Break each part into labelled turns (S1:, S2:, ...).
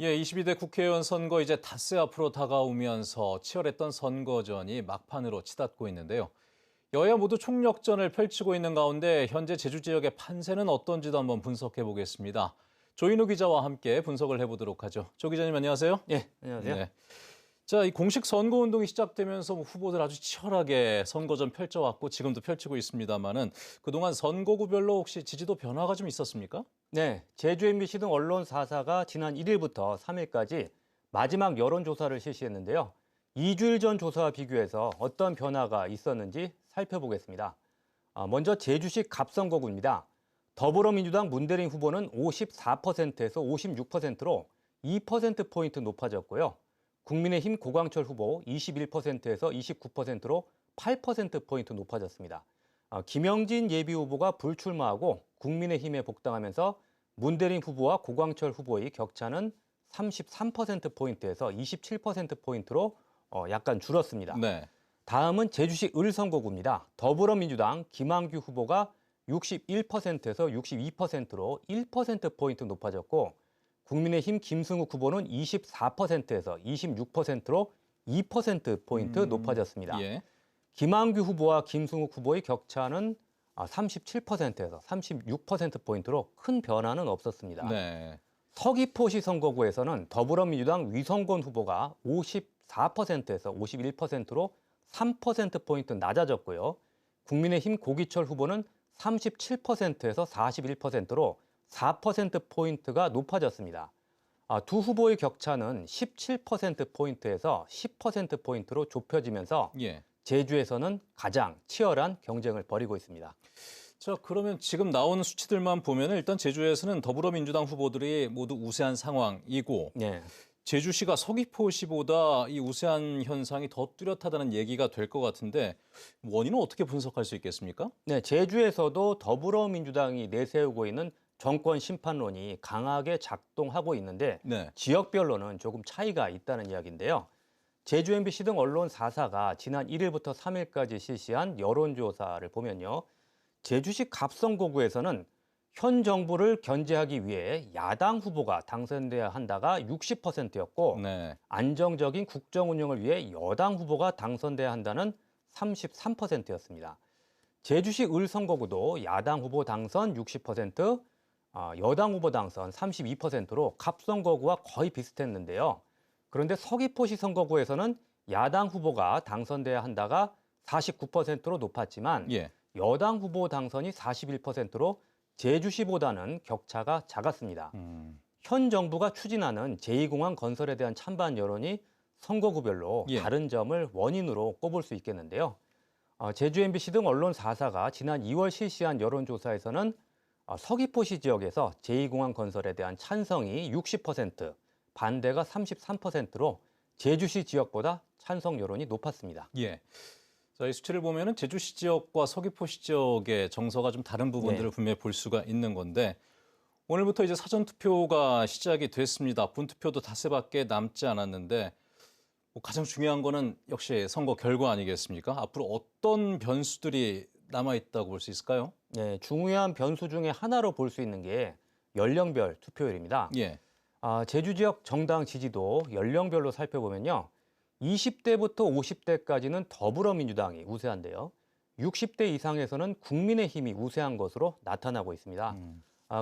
S1: 예, 22대 국회의원 선거 이제 닷새 앞으로 다가오면서 치열했던 선거전이 막판으로 치닫고 있는데요. 여야 모두 총력전을 펼치고 있는 가운데 현재 제주 지역의 판세는 어떤지도 한번 분석해 보겠습니다. 조인우 기자와 함께 분석을 해보도록 하죠. 조 기자님 안녕하세요.
S2: 예, 안녕하세요.
S1: 네. 자, 이 공식 선거 운동이 시작되면서 후보들 아주 치열하게 선거전 펼쳐왔고 지금도 펼치고 있습니다만은 그동안 선거구별로 혹시 지지도 변화가 좀 있었습니까?
S2: 네, 제주 MBC 등 언론 4사가 지난 1일부터 3일까지 마지막 여론조사를 실시했는데요. 2주일 전 조사와 비교해서 어떤 변화가 있었는지 살펴보겠습니다. 먼저 제주시 갑선거구입니다. 더불어민주당 문대림 후보는 54%에서 56%로 2%포인트 높아졌고요. 국민의힘 고광철 후보 21%에서 29%로 8%포인트 높아졌습니다. 김영진 예비후보가 불출마하고 국민의힘에 복당하면서 문대림 후보와 고광철 후보의 격차는 33%포인트에서 27%포인트로 약간 줄었습니다.
S1: 네.
S2: 다음은 제주시 을선거구입니다. 더불어민주당 김한규 후보가 61%에서 62%로 1%포인트 높아졌고 국민의힘 김승욱 후보는 24%에서 26%로 2%포인트 높아졌습니다.
S1: 예.
S2: 김한규 후보와 김승욱 후보의 격차는 37%에서 36%포인트로 큰 변화는 없었습니다.
S1: 네.
S2: 서귀포시 선거구에서는 더불어민주당 위성곤 후보가 54%에서 51%로 3%포인트 낮아졌고요. 국민의힘 고기철 후보는 37%에서 41%로 4%포인트가 높아졌습니다. 두 후보의 격차는 17%포인트에서 10%포인트로 좁혀지면서
S1: 예.
S2: 제주에서는 가장 치열한 경쟁을 벌이고 있습니다.
S1: 자, 그러면 지금 나오는 수치들만 보면 일단 제주에서는 더불어민주당 후보들이 모두 우세한 상황이고
S2: 네.
S1: 제주시가 서귀포시보다 이 우세한 현상이 더 뚜렷하다는 얘기가 될 것 같은데 원인은 어떻게 분석할 수 있겠습니까?
S2: 네, 제주에서도 더불어민주당이 내세우고 있는 정권 심판론이 강하게 작동하고 있는데
S1: 네.
S2: 지역별로는 조금 차이가 있다는 이야기인데요. 제주 MBC 등 언론 4사가 지난 1일부터 3일까지 실시한 여론조사를 보면요. 제주시 갑선거구에서는 현 정부를 견제하기 위해 야당 후보가 당선돼야 한다가 60%였고
S1: 네.
S2: 안정적인 국정 운영을 위해 여당 후보가 당선돼야 한다는 33%였습니다. 제주시 을선거구도 야당 후보 당선 60%, 여당 후보 당선 32%로 갑선거구와 거의 비슷했는데요. 그런데 서귀포시 선거구에서는 야당 후보가 당선돼야 한다가 49%로 높았지만
S1: 예.
S2: 여당 후보 당선이 41%로 제주시보다는 격차가 작았습니다. 현 정부가 추진하는 제2공항 건설에 대한 찬반 여론이 선거구별로
S1: 예.
S2: 다른 점을 원인으로 꼽을 수 있겠는데요. 제주 MBC 등 언론 4사가 지난 2월 실시한 여론조사에서는 서귀포시 지역에서 제2공항 건설에 대한 찬성이 60%, 반대가 33%로 제주시 지역보다 찬성 여론이 높았습니다.
S1: 예. 자, 이 수치를 보면은 제주시 지역과 서귀포시 지역의 정서가 좀 다른 부분들을
S2: 네.
S1: 분명히 볼 수가 있는 건데 오늘부터 이제 사전 투표가 시작이 됐습니다. 본투표도 닷새밖에 남지 않았는데 가장 중요한 거는 역시 선거 결과 아니겠습니까? 앞으로 어떤 변수들이 남아 있다고 볼 수 있을까요?
S2: 네, 중요한 변수 중에 하나로 볼 수 있는 게 연령별 투표율입니다.
S1: 예.
S2: 제주 지역 정당 지지도 연령별로 살펴보면요. 20대부터 50대까지는 더불어민주당이 우세한데요. 60대 이상에서는 국민의힘이 우세한 것으로 나타나고 있습니다.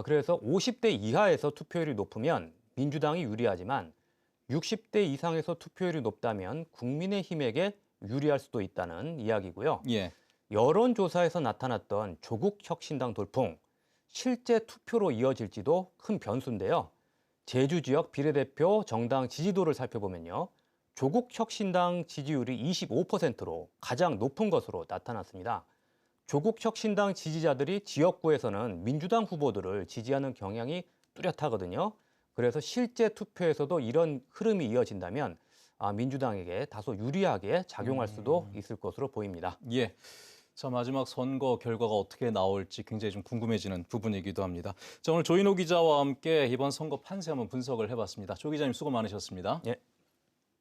S2: 그래서 50대 이하에서 투표율이 높으면 민주당이 유리하지만 60대 이상에서 투표율이 높다면 국민의힘에게 유리할 수도 있다는 이야기고요.
S1: 예.
S2: 여론조사에서 나타났던 조국혁신당 돌풍, 실제 투표로 이어질지도 큰 변수인데요. 제주 지역 비례대표 정당 지지도를 살펴보면요. 조국혁신당 지지율이 25%로 가장 높은 것으로 나타났습니다. 조국혁신당 지지자들이 지역구에서는 민주당 후보들을 지지하는 경향이 뚜렷하거든요. 그래서 실제 투표에서도 이런 흐름이 이어진다면 민주당에게 다소 유리하게 작용할 수도 있을 것으로 보입니다.
S1: 예. 자, 마지막 선거 결과가 어떻게 나올지 굉장히 좀 궁금해지는 부분이기도 합니다. 자, 오늘 조인호 기자와 함께 이번 선거 판세 한번 분석을 해봤습니다. 조 기자님 수고 많으셨습니다.
S2: 예.